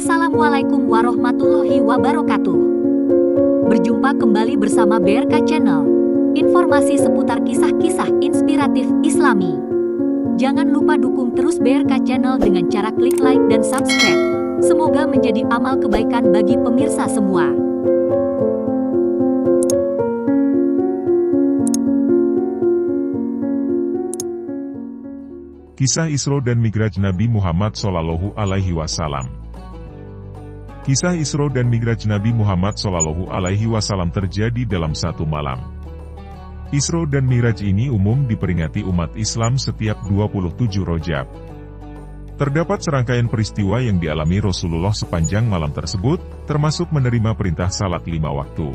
Assalamualaikum warahmatullahi wabarakatuh. Berjumpa kembali bersama BRK Channel. Informasi seputar kisah-kisah inspiratif Islami. Jangan lupa dukung terus BRK Channel dengan cara klik like dan subscribe. Semoga menjadi amal kebaikan bagi pemirsa semua. Kisah Isra dan Mi'raj Nabi Muhammad SAW. Kisah Isra dan Mi'raj Nabi Muhammad SAW terjadi dalam satu malam. Isra dan Mi'raj ini umum diperingati umat Islam setiap 27 Rajab. Terdapat serangkaian peristiwa yang dialami Rasulullah sepanjang malam tersebut, termasuk menerima perintah salat 5 waktu.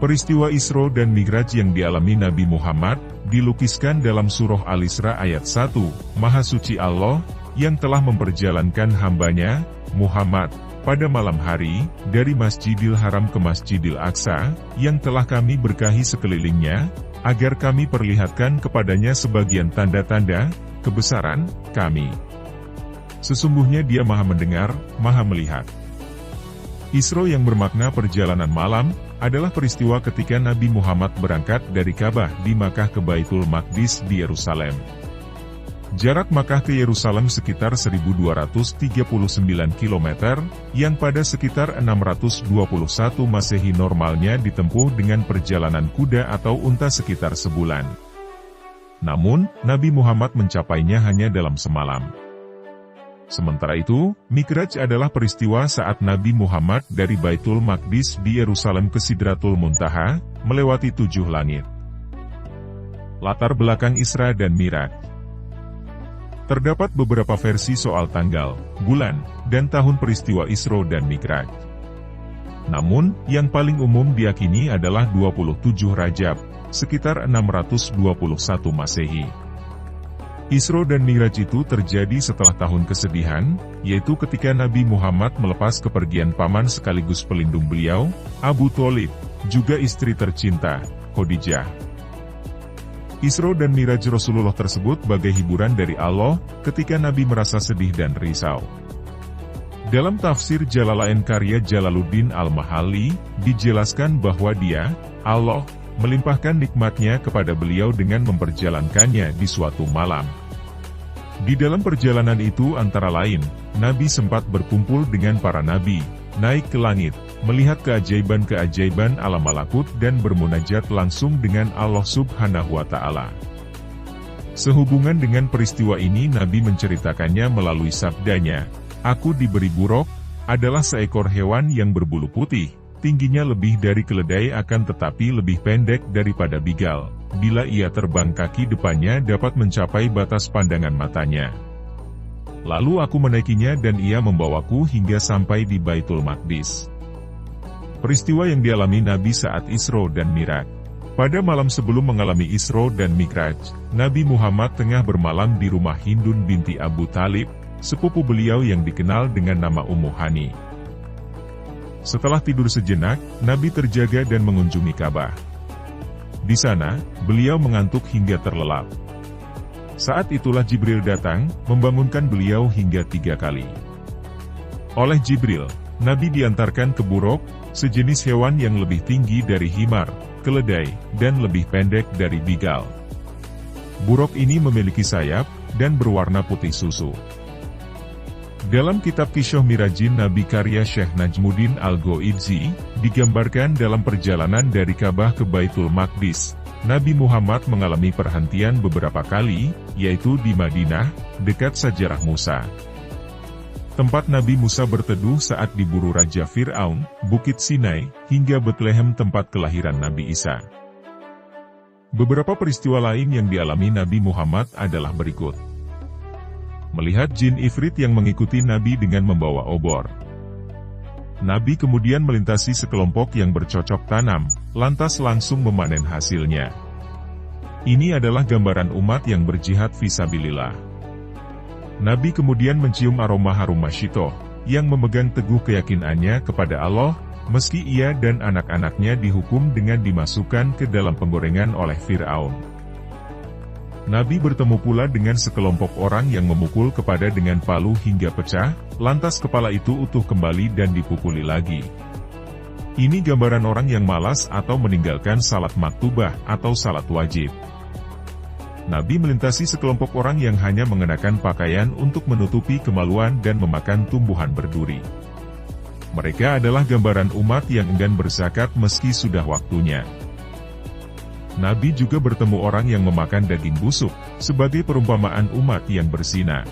Peristiwa Isra dan Mi'raj yang dialami Nabi Muhammad, dilukiskan dalam surah Al-Isra ayat 1, Maha Suci Allah, yang telah memperjalankan hambanya, Muhammad, pada malam hari, dari Masjidil Haram ke Masjidil Aqsa, yang telah kami berkahi sekelilingnya, agar kami perlihatkan kepadanya sebagian tanda-tanda, kebesaran, kami. Sesungguhnya dia Maha Mendengar, Maha Melihat. Isra yang bermakna perjalanan malam, adalah peristiwa ketika Nabi Muhammad berangkat dari Ka'bah di Makkah ke Baitul Maqdis di Yerusalem. Jarak Makkah ke Yerusalem sekitar 1239 km, yang pada sekitar 621 Masehi normalnya ditempuh dengan perjalanan kuda atau unta sekitar sebulan. Namun, Nabi Muhammad mencapainya hanya dalam semalam. Sementara itu, Mi'raj adalah peristiwa saat Nabi Muhammad dari Baitul Maqdis di Yerusalem ke Sidratul Muntaha, melewati 7 langit. Latar belakang Isra dan Mi'raj. Terdapat beberapa versi soal tanggal, bulan, dan tahun peristiwa Isra dan Mi'raj. Namun, yang paling umum diyakini adalah 27 Rajab, sekitar 621 Masehi. Isra dan Mi'raj itu terjadi setelah tahun kesedihan, yaitu ketika Nabi Muhammad melepas kepergian paman sekaligus pelindung beliau, Abu Thalib, juga istri tercinta, Khadijah. Isra dan Mi'raj Rasulullah tersebut bagai hiburan dari Allah, ketika Nabi merasa sedih dan risau. Dalam tafsir Jalalain karya Jalaluddin Al-Mahalli, dijelaskan bahwa dia, Allah, melimpahkan nikmatnya kepada beliau dengan memperjalankannya di suatu malam. Di dalam perjalanan itu antara lain, Nabi sempat berkumpul dengan para nabi, naik ke langit, melihat keajaiban-keajaiban alam malakut dan bermunajat langsung dengan Allah Subhanahu wa Ta'ala. Sehubungan dengan peristiwa ini Nabi menceritakannya melalui sabdanya, "Aku diberi buruk, adalah seekor hewan yang berbulu putih, tingginya lebih dari keledai akan tetapi lebih pendek daripada bigal. Bila ia terbang kaki depannya dapat mencapai batas pandangan matanya. Lalu aku menaikinya dan ia membawaku hingga sampai di Baitul Maqdis." Peristiwa yang dialami Nabi saat Isra dan Mi'raj. Pada malam sebelum mengalami Isra dan Mi'raj, Nabi Muhammad tengah bermalam di rumah Hindun binti Abu Thalib, sepupu beliau yang dikenal dengan nama Ummu Hani. Setelah tidur sejenak, Nabi terjaga dan mengunjungi Ka'bah. Di sana, beliau mengantuk hingga terlelap. Saat itulah Jibril datang, membangunkan beliau hingga 3 kali. Oleh Jibril, Nabi diantarkan ke buruk, sejenis hewan yang lebih tinggi dari himar, keledai, dan lebih pendek dari bigal. Buruk ini memiliki sayap, dan berwarna putih susu. Dalam kitab Kisah Mirajin Nabi karya Syekh Najmuddin Al-Ghaidzi, digambarkan dalam perjalanan dari Ka'bah ke Baitul Maqdis, Nabi Muhammad mengalami perhentian beberapa kali, yaitu di Madinah, dekat Sajarah Musa. Tempat Nabi Musa berteduh saat diburu Raja Fir'aun, Bukit Sinai, hingga Bethlehem tempat kelahiran Nabi Isa. Beberapa peristiwa lain yang dialami Nabi Muhammad adalah berikut. Melihat jin ifrit yang mengikuti Nabi dengan membawa obor. Nabi kemudian melintasi sekelompok yang bercocok tanam, lantas langsung memanen hasilnya. Ini adalah gambaran umat yang berjihad fisabilillah. Nabi kemudian mencium aroma harum masyitoh, yang memegang teguh keyakinannya kepada Allah, meski ia dan anak-anaknya dihukum dengan dimasukkan ke dalam penggorengan oleh Fir'aun. Nabi bertemu pula dengan sekelompok orang yang memukul kepada dengan palu hingga pecah, lantas kepala itu utuh kembali dan dipukuli lagi. Ini gambaran orang yang malas atau meninggalkan salat maktubah atau salat wajib. Nabi melintasi sekelompok orang yang hanya mengenakan pakaian untuk menutupi kemaluan dan memakan tumbuhan berduri. Mereka adalah gambaran umat yang enggan berzakat meski sudah waktunya. Nabi juga bertemu orang yang memakan daging busuk, sebagai perumpamaan umat yang berzina.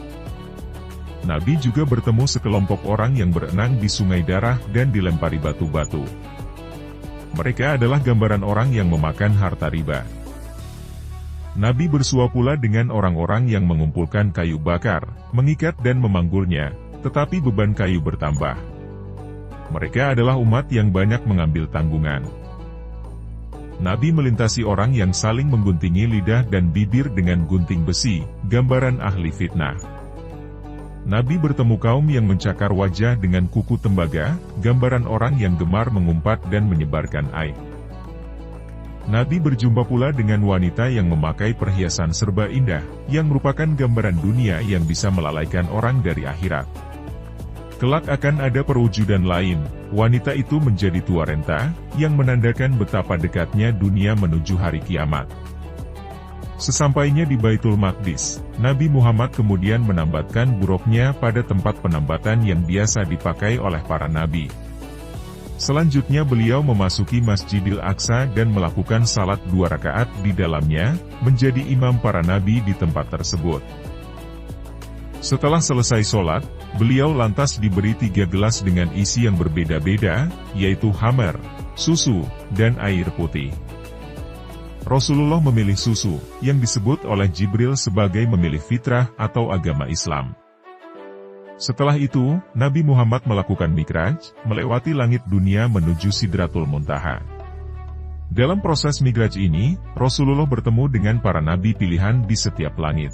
Nabi juga bertemu sekelompok orang yang berenang di sungai darah dan dilempari batu-batu. Mereka adalah gambaran orang yang memakan harta riba. Nabi bersua pula dengan orang-orang yang mengumpulkan kayu bakar, mengikat dan memanggulnya, tetapi beban kayu bertambah. Mereka adalah umat yang banyak mengambil tanggungan. Nabi melintasi orang yang saling mengguntingi lidah dan bibir dengan gunting besi, gambaran ahli fitnah. Nabi bertemu kaum yang mencakar wajah dengan kuku tembaga, gambaran orang yang gemar mengumpat dan menyebarkan aib. Nabi berjumpa pula dengan wanita yang memakai perhiasan serba indah, yang merupakan gambaran dunia yang bisa melalaikan orang dari akhirat. Kelak akan ada perwujudan lain, wanita itu menjadi tua renta, yang menandakan betapa dekatnya dunia menuju hari kiamat. Sesampainya di Baitul Maqdis, Nabi Muhammad kemudian menambatkan buruknya pada tempat penambatan yang biasa dipakai oleh para nabi. Selanjutnya beliau memasuki Masjidil Aqsa dan melakukan salat 2 rakaat di dalamnya, menjadi imam para nabi di tempat tersebut. Setelah selesai sholat, beliau lantas diberi 3 gelas dengan isi yang berbeda-beda, yaitu khamar, susu, dan air putih. Rasulullah memilih susu, yang disebut oleh Jibril sebagai memilih fitrah atau agama Islam. Setelah itu, Nabi Muhammad melakukan Mi'raj, melewati langit dunia menuju Sidratul Muntaha. Dalam proses Mi'raj ini, Rasulullah bertemu dengan para nabi pilihan di setiap langit.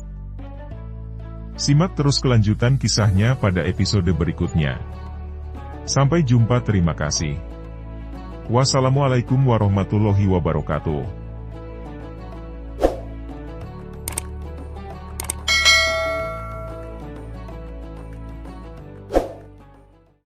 Simak terus kelanjutan kisahnya pada episode berikutnya. Sampai jumpa, terima kasih. Wassalamualaikum warahmatullahi wabarakatuh.